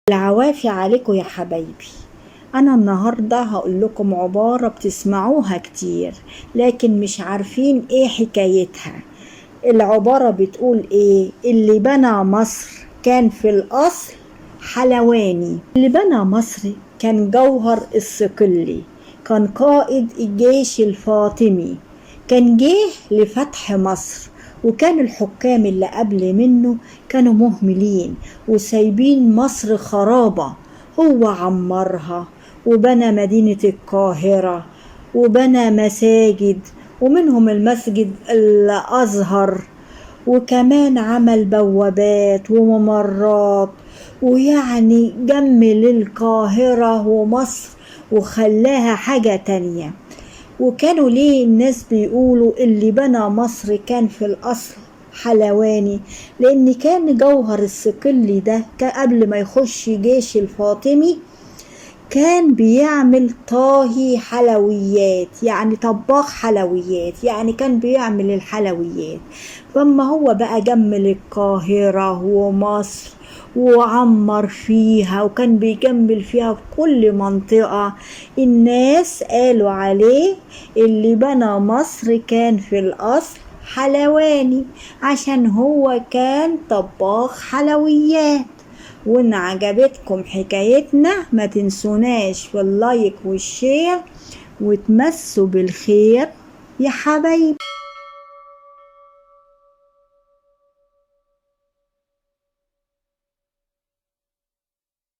العوافي عليكم يا حبايبي. أنا النهاردة هقول لكم عبارة بتسمعوها كتير لكن مش عارفين إيه حكايتها. العبارة بتقول إيه؟ اللي بنى مصر كان في الأصل حلواني. اللي بنى مصر كان جوهر الصقلي، كان قائد الجيش الفاطمي، كان جه لفتح مصر، وكان الحكام اللي قبل منه كانوا مهملين وسايبين مصر خرابة. هو عمرها وبنى مدينة القاهرة وبنى مساجد، ومنهم المسجد الأزهر، وكمان عمل بوابات وممرات، ويعني جمل القاهرة ومصر وخلاها حاجة تانية. وكانوا ليه الناس بيقولوا اللي بنى مصر كان في الأصل حلواني؟ لأن كان جوهر الصقلي ده قبل ما يخش جيش الفاطمي كان بيعمل طاهي حلويات، يعني طباخ حلويات، يعني كان بيعمل الحلويات. فما هو بقى جمل القاهرة ومصر وعمر فيها وكان بيجمل فيها في كل منطقة، الناس قالوا عليه اللي بنى مصر كان في الأصل حلواني، عشان هو كان طباخ حلويات. وإن عجبتكم حكايتنا ما تنسوناش في اللايك والشير، وتمسوا بالخير يا حبايبي.